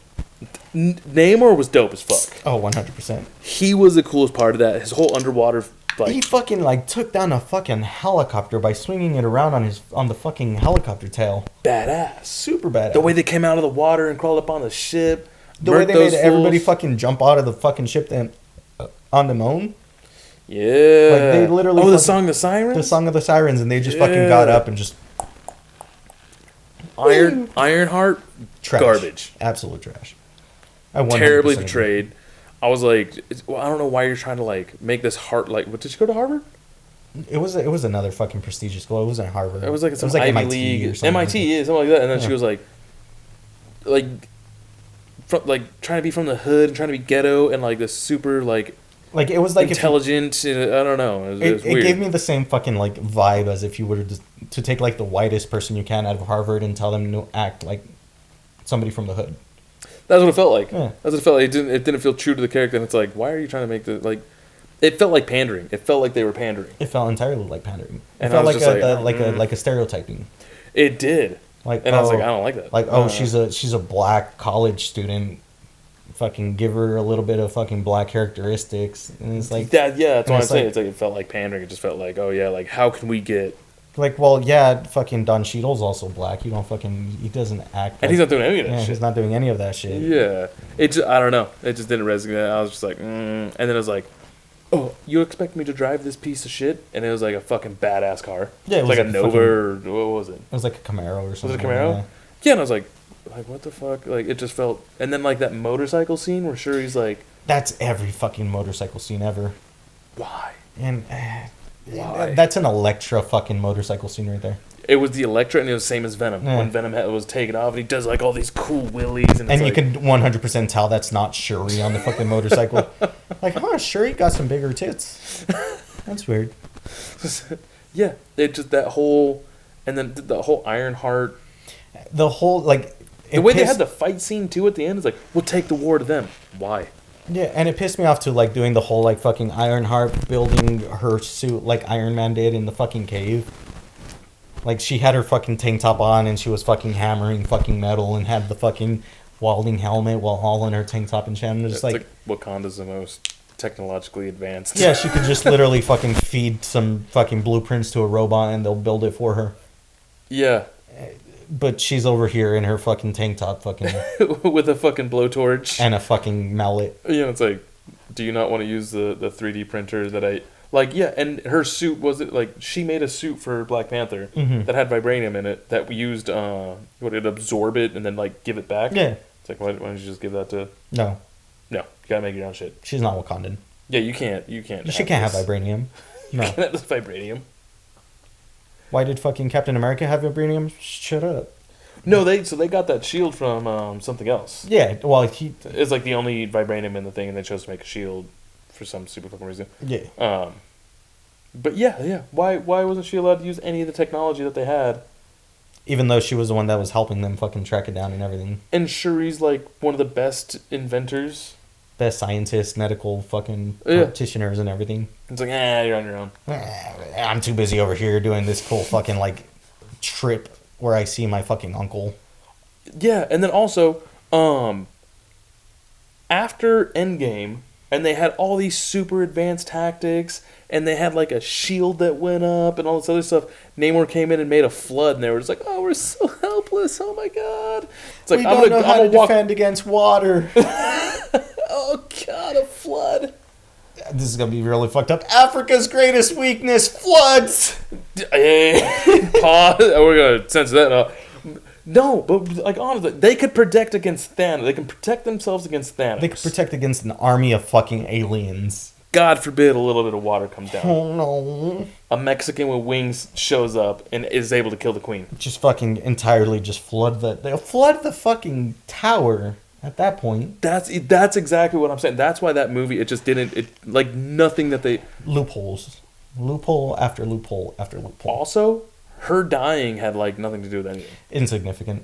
Namor was dope as fuck. Oh, 100%. He was the coolest part of that. His whole underwater, He like, fucking like took down a fucking helicopter by swinging it around on the fucking helicopter tail. badass. Super badass. The way they came out of the water and crawled up on the ship. the way murked they those made everybody fools. fucking jump out of the fucking ship and on the moon. Yeah. Like, they literally Oh, the fucking- song The Sirens? The Song of the Sirens, and they just fucking got Yeah. up and just Ironheart, trash. garbage. Absolute trash. I 100% Terribly agree. portrayed. I was like, well, I don't know why you're trying to like make this heart like. What did you go to Harvard? It was another fucking prestigious school. It wasn't Harvard. It was like some Ivy League, or something. MIT, like yeah, something like that. And then she Yeah. was like trying to be from the hood and trying to be ghetto and like this super like Like it was like intelligent. I don't know. It was it weird. gave me the same fucking like vibe as if you were to take like the whitest person you can out of Harvard and tell them to act like somebody from the hood. That's what it felt like. Yeah. That's what it felt like. It didn't feel true to the character. And it's like, why are you trying to make the like? It felt like pandering. It felt like they were pandering. It felt entirely like pandering. It And felt I was like just like a stereotyping. It did. Like And I was like, I don't like that. Like she's a black college student. Fucking give her a little bit of fucking black characteristics, and it's like that. Yeah, that's and what I'm it's saying. like- It's like it felt like pandering. It just felt like, oh yeah, like how can we get Like, well, yeah, fucking Don Cheadle's also black. You don't fucking... He doesn't act... And he's not doing any of that yeah, shit. he's not doing any of that shit. Yeah. I don't know. It just didn't resonate. I was just like, And then I was like, oh, you expect me to drive this piece of shit? And it was like a fucking badass car. Yeah, it was like a like Nova fucking- or what was it? It was like a Camaro or something. Was it a Camaro? Yeah. Yeah, and I was like, what the fuck? Like, it just felt... And then, like, that motorcycle scene where Shuri's like... That's every fucking motorcycle scene ever. Why? And Why? that's an Electra fucking motorcycle scene right there. It was the Electra, and it was the same as Venom. Yeah. When Venom was taken off, and he does, like, all these cool wheelies. And, And you like, can 100% tell that's not Shuri on the fucking motorcycle. Like, Shuri got some bigger tits. That's weird. yeah, it just... That whole... And then the whole Ironheart... The whole, like... The way they had the fight scene, too, at the end is like, we'll take the war to them. Why? Yeah, and it pissed me off to like doing the whole like fucking Ironheart building her suit like Iron Man did in the fucking cave. Like she had her fucking tank top on and she was fucking hammering fucking metal and had the fucking welding helmet while all in her tank top and shit. And It's just like Wakanda's the most technologically advanced. yeah, she could just literally fucking feed some fucking blueprints to a robot and they'll build it for her. Yeah. But she's over here in her fucking tank top fucking With a fucking blowtorch. and a fucking mallet. You know, it's like, do you not want to use the 3D printer that I... Like, yeah, and her suit was it like she made a suit for Black Panther that had vibranium in it that we used would it absorb it and then like give it back? Yeah. It's like why don't you just give that to No, you gotta make your own shit. she's not Wakandan. Yeah, you can't She can't have this. vibranium. You No. can't have this vibranium. Why did fucking Captain America have vibranium? Shut up. No, they got that shield from something else. Yeah, well, he... It's like the only vibranium in the thing, and they chose to make a shield for some super fucking reason. Yeah. But yeah. Why wasn't she allowed to use any of the technology that they had? Even though she was the one that was helping them fucking track it down and everything. And Shuri's like one of the best inventors. Best scientists, medical fucking Yeah. practitioners and everything. It's like, you're on your own. I'm too busy over here doing this cool fucking, like, trip where I see my fucking uncle. Yeah, and then also, after Endgame, and they had all these super advanced tactics, and they had like a shield that went up and all this other stuff. Namor came in and made a flood, and they were just like, "Oh, we're so helpless! Oh my god!" It's like We don't know how to defend against water. Oh god, a flood! This is gonna be really fucked up. Africa's greatest weakness: floods. Hey, pause. We're gonna censor that now. No, but like honestly, they could protect against Thanos. They can protect themselves against Thanos. They could protect against an army of fucking aliens. God forbid a little bit of water comes down. Oh no! A Mexican with wings shows up and is able to kill the queen. Just fucking entirely just flood they'll flood the fucking tower at that point. That's exactly what I'm saying. That's why that movie, it just didn't, like nothing that they... Loopholes. Loophole after loophole after loophole. Also, her dying had like nothing to do with anything. Insignificant.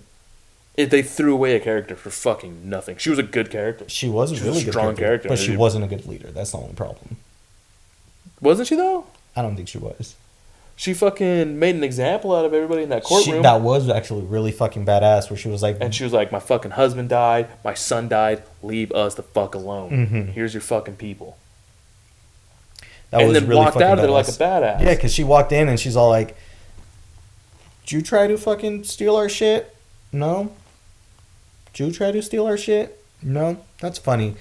They threw away a character for fucking nothing. She was a good character. She was a really good strong character. but she wasn't a good leader. That's the only problem. Wasn't she though? I don't think she was. She fucking made an example out of everybody in that courtroom. That was actually really fucking badass. Where she was like, And she was like, my fucking husband died, my son died, leave us the fuck alone. Mhm. Here's your fucking people. that And was then really walked fucking out of there like a badass. badass. Yeah, because she walked in and she's all like, "Did you try to fucking steal our shit? No. Did you try to steal our shit? No. That's funny.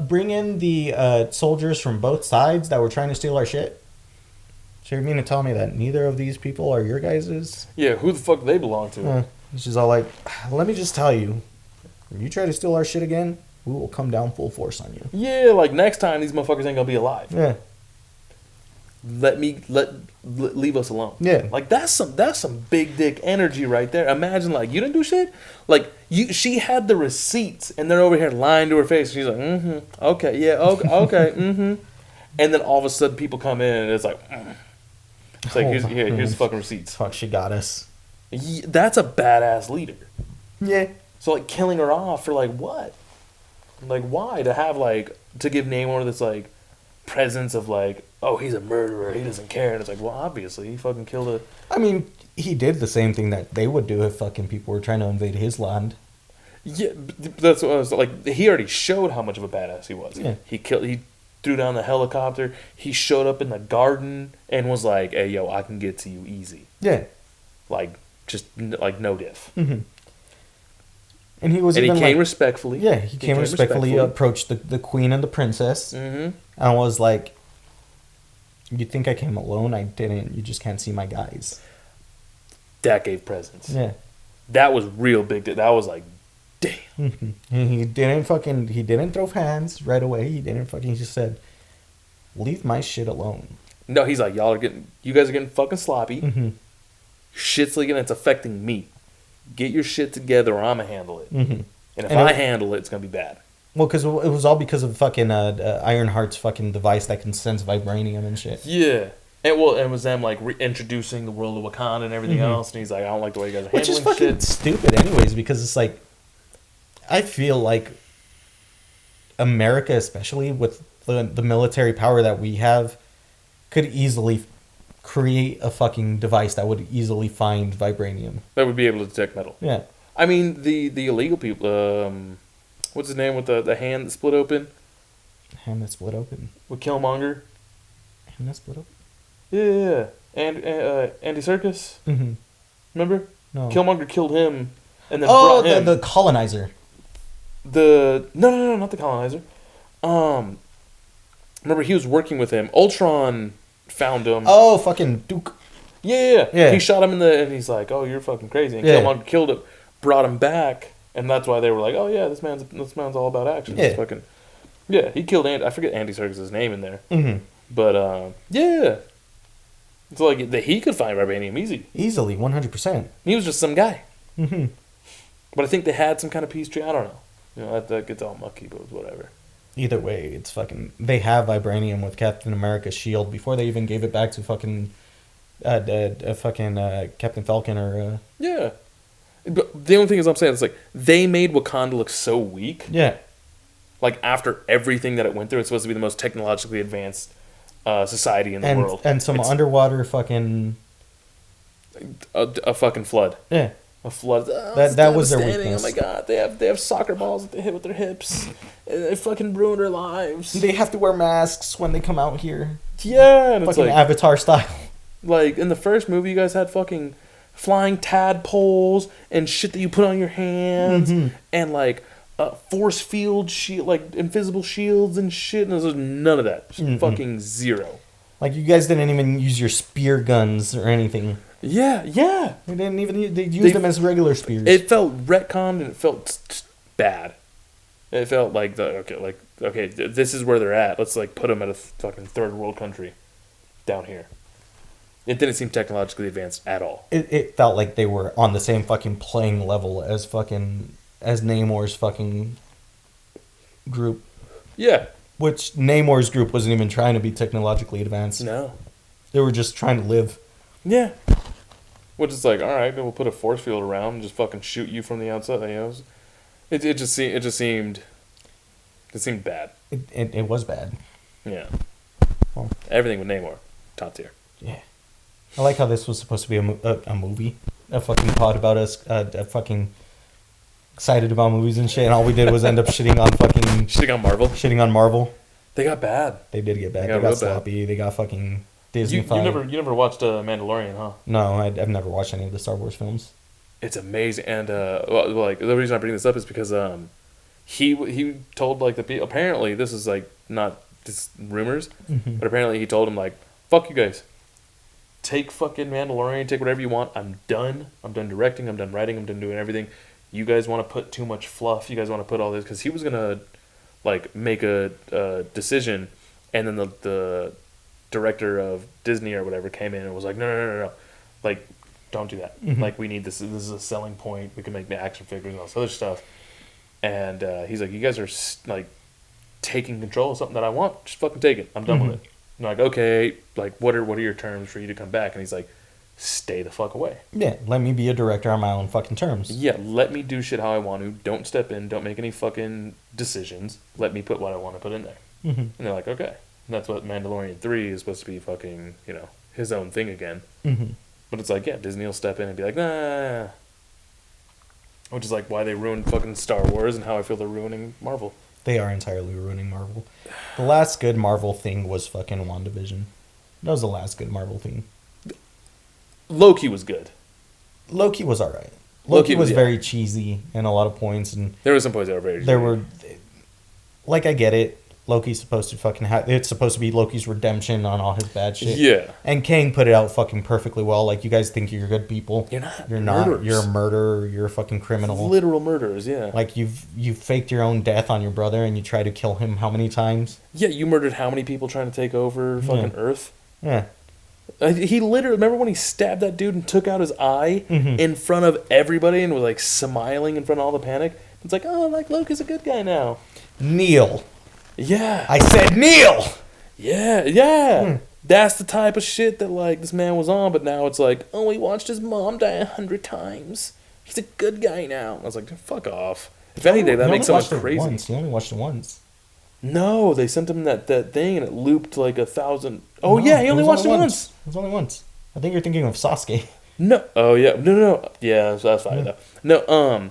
Bring in the soldiers from both sides that were trying to steal our shit. So you mean to tell me that neither of these people are your guys's?" Yeah, who the fuck do they belong to? She's all like, "Let me just tell you, if you try to steal our shit again, we will come down full force on you." Yeah, like next time these motherfuckers ain't gonna be alive. Yeah. Leave us alone. Yeah. Like that's some big dick energy right there. Imagine like you didn't do shit. Like she had the receipts and they're over here lying to her face. She's like, okay, yeah, okay, and then all of a sudden people come in and it's like, it's like here's the fucking receipts. Fuck, she got us. That's a badass leader. Yeah. So like killing her off for like what? Like why to have like to give Namor this like presence of like, oh, he's a murderer, he doesn't care, and it's like, well, obviously he fucking killed a... I mean, he did the same thing that they would do if fucking people were trying to invade his land. Yeah, that's what I was like. He already showed how much of a badass he was. Yeah. He threw down the helicopter. He showed up in the garden and was like, "Hey, yo, I can get to you easy." Yeah. Like, just like no diff. Mm-hmm. And he was And he even came like, respectfully. yeah, he came respectfully, approached the queen and the princess, Mm-hmm. and was like, "You think I came alone? I didn't. You just can't see my guys." That gave presents. Yeah. That was real big. That was like, damn. Mm-hmm. He didn't throw hands right away. He just said, "Leave my shit alone." No, he's like, you guys are getting fucking sloppy. Mm-hmm. Shit's leaking. It's affecting me. Get your shit together, or I'ma handle it. Mm-hmm. And if I handle it, it's gonna be bad. Well, because it was all because of fucking Ironheart's fucking device that can sense vibranium and shit. Yeah. And it was them like reintroducing the world of Wakanda and everything else, and he's like, I don't like the way you guys are handling Which is fucking shit. stupid, anyways, because it's like, I feel like America, especially with the military power that we have, could easily create a fucking device that would easily find vibranium. That would be able to detect metal. Yeah. I mean, the illegal people. What's his name with the hand that split open Hand that split open. with Killmonger? Hand that split open. Yeah. And Andy Serkis. Mm-hmm. Remember? No. Killmonger killed him, and then Oh, brought him. the colonizer. No, not the colonizer. Remember he was working with him. Ultron found him. Oh, fucking Duke. Yeah. He shot him and he's like, "Oh, you're fucking crazy." And Killmonger killed him, brought him back, and that's why they were like, "Oh yeah, this man's all about action." Yeah. Fucking, he killed Andy. I forget Andy Serkis' name in there, Mm-hmm. but yeah. So like he could find vibranium Easily, 100%. He was just some guy. Mm-hmm. But I think they had some kind of peace treaty. I don't know. You know, that gets all mucky, but whatever. Either way, it's fucking. They have vibranium with Captain America's shield before they even gave it back to fucking, Captain Falcon or. Yeah. But the only thing is, I'm saying, it's like they made Wakanda look so weak. Yeah. Like after everything that it went through, it's supposed to be the most technologically advanced society in the world, and some underwater fucking. A fucking flood. Yeah. A flood. Oh, That was their devastating. weakness. Oh my god, they have soccer balls that they hit with their hips, and they fucking ruined their lives. They have to wear masks when they come out here. Yeah, and it's Fucking like Avatar style. like in the first movie, you guys had fucking flying tadpoles and shit that you put on your hands, and like force field shield, like invisible shields and shit. And there's none of that. Just fucking zero. Like, you guys didn't even use your spear guns or anything. Yeah. They didn't even. They used them as regular spears. It felt retconned and it felt bad. It felt like okay, this is where they're at. Let's like put them at a fucking third world country down here. It didn't seem technologically advanced at all. It felt like they were on the same fucking playing level as Namor's fucking group. Yeah. Which Namor's group wasn't even trying to be technologically advanced. No. They were just trying to live. Yeah. Which is like, all right, then we'll put a force field around and just fucking shoot you from the outside. You know, it just seemed bad. It was bad. Yeah. Well. Everything with Namor, top tier. Yeah. I like how this was supposed to be a movie, a fucking pod about us, fucking excited about movies and shit, and all we did was end up shitting on Marvel. They got bad. They did get bad. They They got got sloppy. Bad. They got fucking Disney. You never watched Mandalorian, huh? No, I've never watched any of the Star Wars films. It's amazing, and like the reason I bring this up is because he told like the people. Apparently, this is like not just rumors, but apparently he told him like, "Fuck you guys, take fucking Mandalorian, take whatever you want. I'm done. I'm done directing. I'm done writing. I'm done doing everything. You guys want to put too much fluff. You guys want to put all this because he was gonna like make a decision, and then the director of Disney or whatever came in and was like, no, like, don't do that. Like, we need this. This is a selling point. We can make the action figures and all this other stuff. And he's like, you guys are like taking control of something that I want. Just fucking take it. I'm done with it. And I'm like, okay, like, what are your terms for you to come back? And he's like, stay the fuck away. Yeah, let me be a director on my own fucking terms. Yeah, let me do shit how I want to. Don't step in. Don't make any fucking decisions. Let me put what I want to put in there. And they're like, okay. And that's what Mandalorian 3 is supposed to be fucking, his own thing again. But it's like, yeah, Disney will step in and be like, nah. Which is like why they ruined fucking Star Wars and how I feel they're ruining Marvel. They are entirely ruining Marvel. The last good Marvel thing was fucking WandaVision. That was the last good Marvel thing. Loki was good. Loki was alright. Loki Loki was yeah. very cheesy in a lot of points, and There were some points that were very. there were, like, I get it. Loki's supposed to fucking it's supposed to be Loki's redemption on all his bad shit. Yeah. And Kang put it out fucking perfectly well. Like, you guys think you're good people. You're not. You're not. Murderers. You're a murderer. You're a fucking criminal. Literal murderers. Yeah. Like, you've faked your own death on your brother, and you tried to kill him how many times? Yeah, you murdered how many people trying to take over fucking Earth? Yeah. He literally, remember when he stabbed that dude and took out his eye Mhm. in front of everybody and was like smiling in front of all the panic? It's like, oh, like Loki's a good guy now. Kneel. Yeah. I said kneel! Yeah. That's the type of shit that like this man was on, but now it's like, oh, he watched his mom die 100 times. He's a good guy now. I was like, fuck off. If anything, that He makes only someone watched it crazy. once. He only watched it once. No, they sent him that thing and it looped like 1,000. Oh No, yeah, he it only was watched it once. It was only once. I think you're thinking of Sasuke. No. Oh yeah. No. Yeah, that's fine though. No.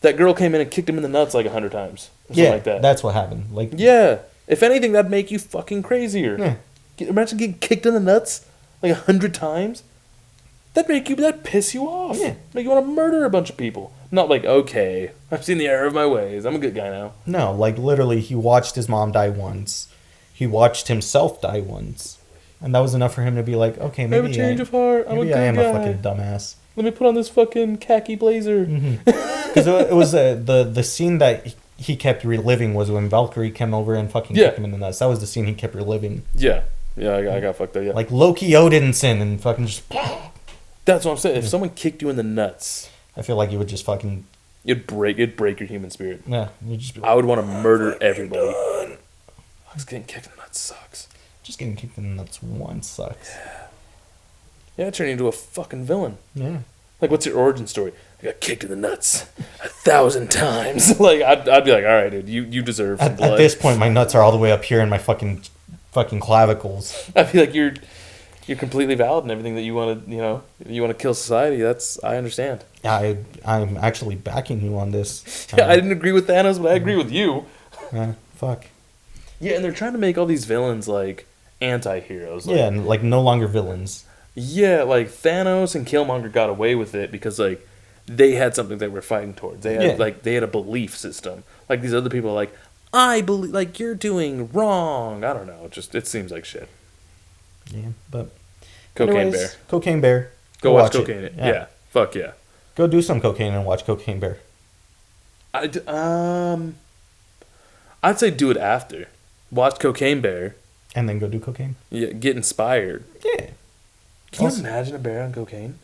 That girl came in and kicked him in the nuts like 100 times. Or something Yeah, like that. that's what happened. Like, Yeah. If anything, that'd make you fucking crazier. Yeah. Imagine getting kicked in the nuts like 100 times. That'd piss you off. Yeah. Make you want to murder a bunch of people. Not like, okay, I've seen the error of my ways. I'm a good guy now. No, like literally, he watched his mom die once. He watched himself die once. And that was enough for him to be like, okay, I maybe have a change of heart. I'm a maybe good I am guy. a fucking dumbass. Let me put on this fucking khaki blazer. Because it was the scene that he kept reliving was when Valkyrie came over and fucking Yeah. kicked him in the nuts. That was the scene he kept reliving. Yeah. Yeah, I got fucked up. Yeah. Like Loki Odinson and fucking just... That's what I'm saying. If someone kicked you in the nuts, I feel like you would just fucking... it'd break your human spirit. Yeah, you'd just be I would want to murder everybody. I was getting kicked in the nuts sucks. just getting kicked in the nuts once sucks. Yeah, turn into a fucking villain. Yeah. Like, what's your origin story? I got kicked in the nuts 1,000 times. Like, I'd be like, all right, dude, you deserve some blood. At this point, my nuts are all the way up here in my fucking clavicles. I feel like you're completely valid in everything that you want to, if you want to kill society. I understand. I'm actually backing you on this. Yeah, I didn't agree with Thanos, but I agree with you. Fuck. Yeah, and they're trying to make all these villains like anti-heroes. Like, Yeah, and like no longer villains. yeah, like Thanos and Killmonger got away with it because like they had something they were fighting towards. They had they had a belief system. Like these other people are like, I believe like you're doing wrong. I don't know. It seems like shit. Yeah, but Cocaine anyways, Bear. Cocaine Bear. Go watch it. Cocaine. Yeah. Fuck yeah. Go do some cocaine and watch Cocaine Bear. I'd say do it after. Watch Cocaine Bear. And then go do cocaine. Yeah, get inspired. Yeah. Can Also- you imagine a bear on cocaine?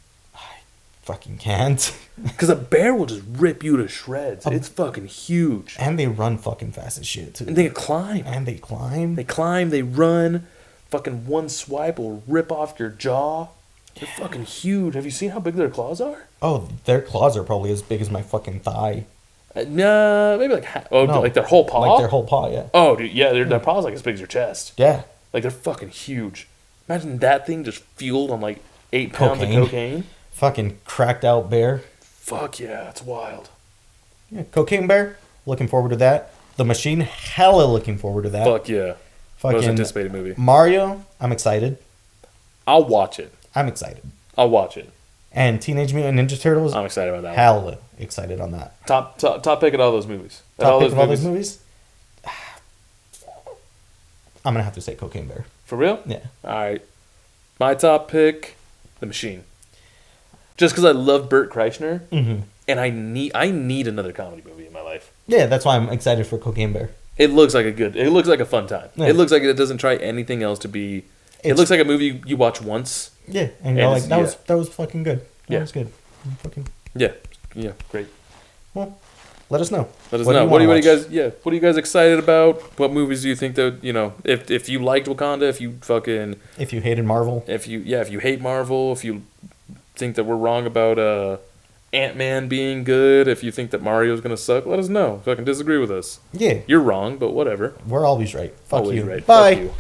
Fucking can't. Because a bear will just rip you to shreds. It's fucking huge. And they run fucking fast as shit too. And they can climb. And they climb. They climb, they run. Fucking one swipe will rip off your jaw. They're fucking huge. Have you seen how big their claws are? Oh, their claws are probably as big as my fucking thigh. Nah, maybe like No, like their whole paw. Like their whole paw, yeah. Oh, dude, yeah, their paw's like as big as your chest. Yeah. Like they're fucking huge. Imagine that thing just fueled on like 8 pounds Cocaine. of cocaine. Fucking cracked out bear. Fuck yeah, it's wild. Yeah. Cocaine Bear. Looking forward to that. The Machine. Hella looking forward to that. Fuck yeah. Most Fucking anticipated movie. Mario. I'm excited. I'll watch it. I'm excited. I'll watch it. And Teenage Mutant Ninja Turtles. I'm excited about that one. Hella excited on that. Top pick at all those movies. Top pick of all those movies. I'm gonna have to say Cocaine Bear. For real? Yeah. Alright. My top pick, The Machine. Just because I love Burt Kreischer, Mm-hmm. and I need another comedy movie in my life. Yeah, that's why I'm excited for Cocaine Bear. It looks like a fun time. Yeah. It looks like it doesn't try anything else to be. It It's- looks like a movie you watch once. Yeah, and you're And like, it's- that was fucking good. That Yeah. was good. Fucking. Yeah, great. Well, let us know. Let us What do know. you What are wanna you watch? guys? What are you guys excited about? What movies do you think that if you liked Wakanda, if you If you hated Marvel, if you hate Marvel, if you think that we're wrong about Ant-Man being good, if you think that Mario's gonna suck, let us know. Fucking disagree with us. yeah, You're wrong, but whatever. we're always right. Fuck Always you. right. Bye. Fuck you.